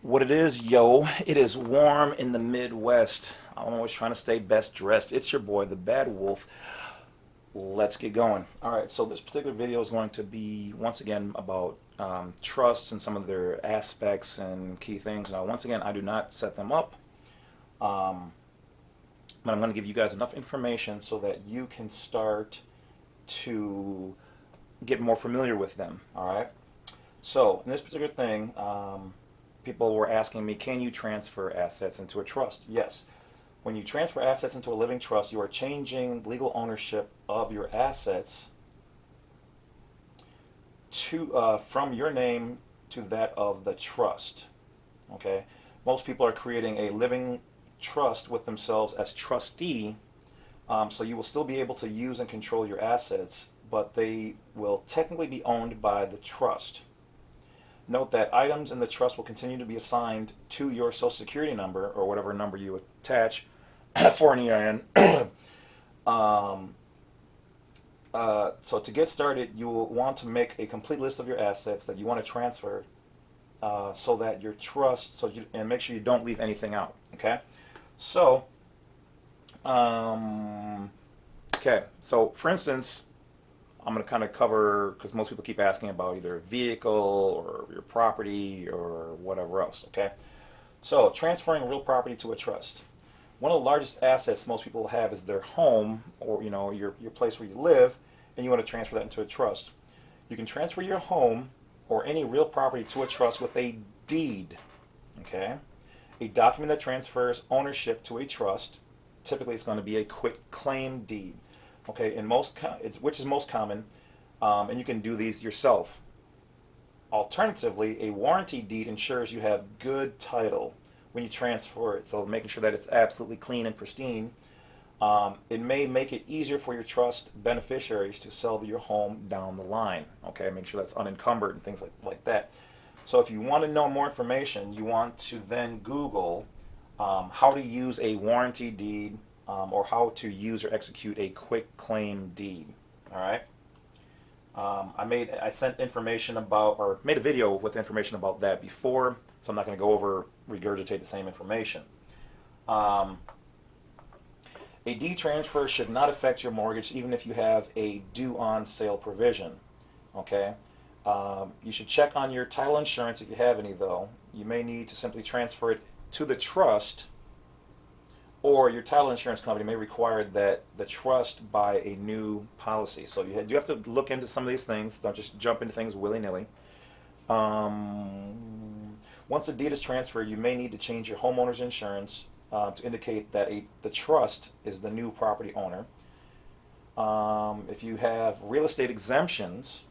What it is, yo, it is warm in the Midwest. I'm always trying to stay best dressed. It's your boy, the Badwolf. Let's get going. All right, so this particular video is going to be, once again, about trusts and some of their aspects and key things. Now, once again, I do not set them up, um, but I'm going to give you guys enough information so that you can start to get more familiar with them, all right? So, in this particular thing, people were asking me, can you transfer assets into a trust? Yes. When you transfer assets into a living trust, you are changing legal ownership of your assets from your name to that of the trust. Okay? Most people are creating a living trust with themselves as trustee, so you will still be able to use and control your assets, but they will technically be owned by the trust. Note that items in the trust will continue to be assigned to your Social Security number or whatever number you attach for an EIN. So to get started, you will want to make a complete list of your assets that you want to transfer, so that your trust, and make sure you don't leave anything out. Okay, so okay, so for instance, I'm going to kind of cover, because most people keep asking about either a vehicle or your property or whatever else, okay? So, transferring real property to a trust. One of the largest assets most people have is their home, or your place where you live, and you want to transfer that into a trust. You can transfer your home or any real property to a trust with a deed, okay? A document that transfers ownership to a trust. Typically, it's going to be a quitclaim deed. Okay, which is most common, and you can do these yourself. Alternatively, a warranty deed ensures you have good title when you transfer it, so making sure that it's absolutely clean and pristine. It may make it easier for your trust beneficiaries to sell your home down the line. Okay, make sure that's unencumbered and things like that. So if you want to know more information, you want to then Google how to use a warranty deed, or how to use or execute a quitclaim deed. All right. I sent information about, or made a video with information about that before, so I'm not going to go over, regurgitate the same information. A deed transfer should not affect your mortgage, even if you have a due on sale provision. Okay. You should check on your title insurance if you have any, though. You may need to simply transfer it to the trust, or your title insurance company may require that the trust buy a new policy. So you have to look into some of these things. Don't just jump into things willy-nilly. Once a deed is transferred, you may need to change your homeowner's insurance to indicate that the trust is the new property owner. If you have real estate exemptions,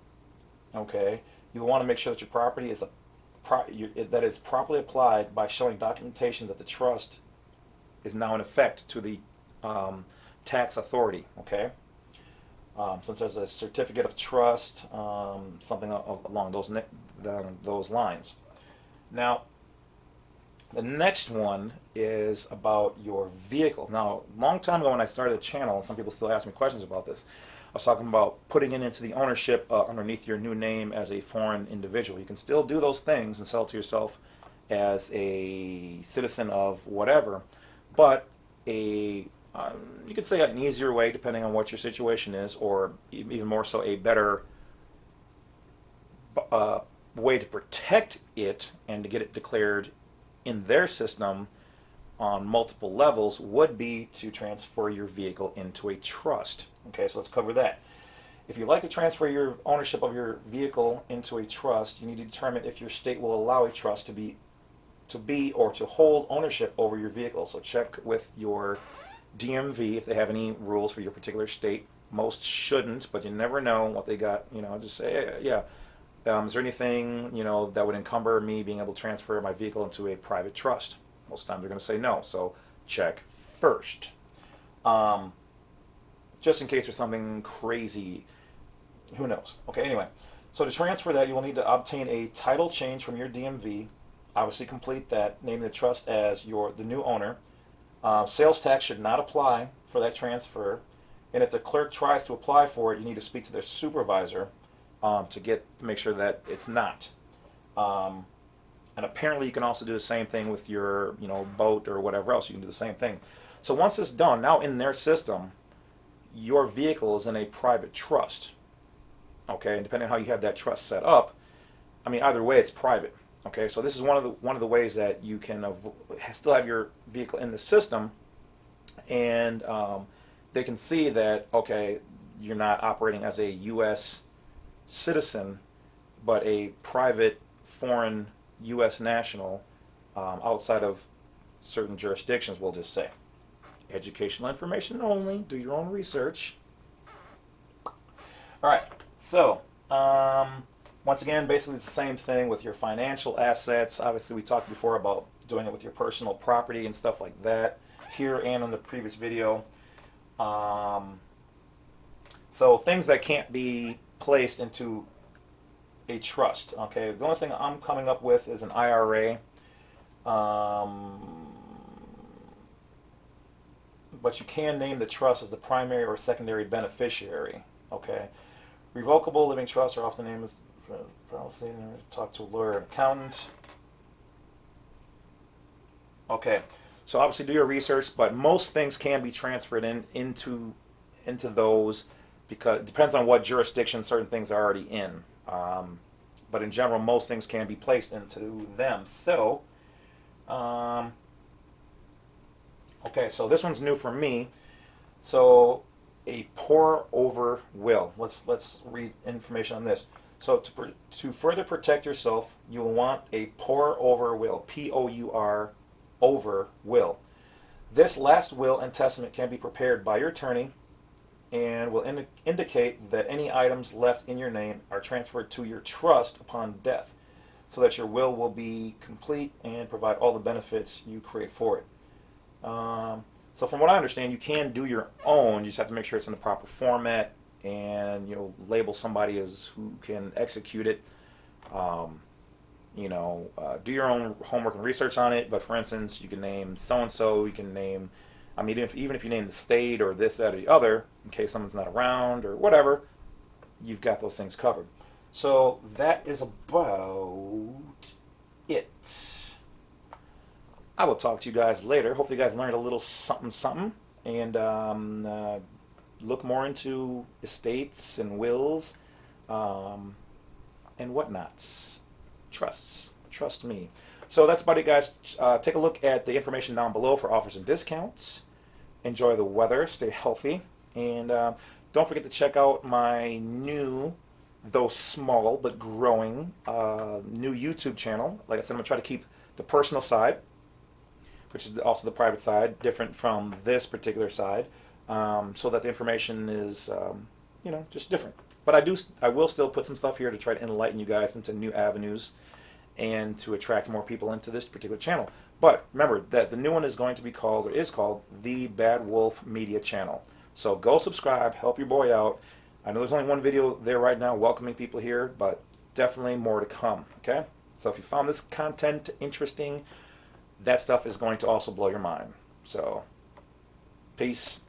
okay, you want to make sure that your property is that it's properly applied by showing documentation that the trust is now in effect to the tax authority. Okay, since there's a certificate of trust, something along those lines. Now, the next one is about your vehicle. Now, a long time ago when I started the channel, and some people still ask me questions about this, I was talking about putting it into the ownership underneath your new name as a foreign individual. You can still do those things and sell it to yourself as a citizen of whatever, but you could say an easier way, depending on what your situation is, or even more so, a better way to protect it and to get it declared in their system on multiple levels would be to transfer your vehicle into a trust. Okay, so let's cover that. If you'd like to transfer your ownership of your vehicle into a trust, you need to determine if your state will allow a trust to be or to hold ownership over your vehicle. So check with your DMV if they have any rules for your particular state. Most shouldn't, but you never know what they got. Just say, yeah. Is there anything that would encumber me being able to transfer my vehicle into a private trust? Most times they're going to say no. So check first, just in case there's something crazy. Who knows? Okay. Anyway, so to transfer that, you will need to obtain a title change from your DMV. Obviously complete that, name the trust as the new owner. Sales tax should not apply for that transfer, and if the clerk tries to apply for it, you need to speak to their supervisor to make sure that it's not. And apparently you can also do the same thing with your, boat or whatever else. You can do the same thing. So once it's done, now in their system, your vehicle is in a private trust. Okay, and depending on how you have that trust set up, I mean, either way, it's private. Okay, so this is one of the ways that you can still have your vehicle in the system, and they can see that, okay, you're not operating as a U.S. citizen, but a private foreign U.S. national outside of certain jurisdictions, we'll just say. Educational information only. Do your own research. All right, so once again, basically it's the same thing with your financial assets. Obviously, we talked before about doing it with your personal property and stuff like that here and in the previous video. So things that can't be placed into a trust. Okay, the only thing I'm coming up with is an IRA. But you can name the trust as the primary or secondary beneficiary. Okay, revocable living trusts are often named as policy. Talk to a lawyer, an accountant. Okay, so obviously do your research, but most things can be transferred into those, because it depends on what jurisdiction certain things are already in. But in general, most things can be placed into them. So, okay, so this one's new for me. So, a pour-over will. Let's read information on this. So, to further protect yourself, you'll want a pour-over will. P-O-U-R, over will. This last will and testament can be prepared by your attorney and will indicate that any items left in your name are transferred to your trust upon death, so that your will be complete and provide all the benefits you create for it. So from what I understand, you can do your own. You just have to make sure it's in the proper format, and label somebody as who can execute it. Do your own homework and research on it. But for instance, you can name so and so. You can name, even if you name the state or this, that, or the other, in case someone's not around or whatever, you've got those things covered. So that is about it. I will talk to you guys later. Hopefully you guys learned a little something, and look more into estates and wills and whatnots. Trusts. Trust me. So that's about it, guys. Take a look at the information down below for offers and discounts. Enjoy the weather. Stay healthy. And don't forget to check out my new, though small but growing, new YouTube channel. Like I said, I'm going to try to keep the personal side, which is also the private side, different from this particular side, so that the information is, just different. But I will still put some stuff here to try to enlighten you guys into new avenues and to attract more people into this particular channel. But remember that the new one is called the Badwolf Media Channel. So go subscribe, help your boy out. I know there's only one video there right now welcoming people here, but definitely more to come, okay? So if you found this content interesting, that stuff is going to also blow your mind. So, peace.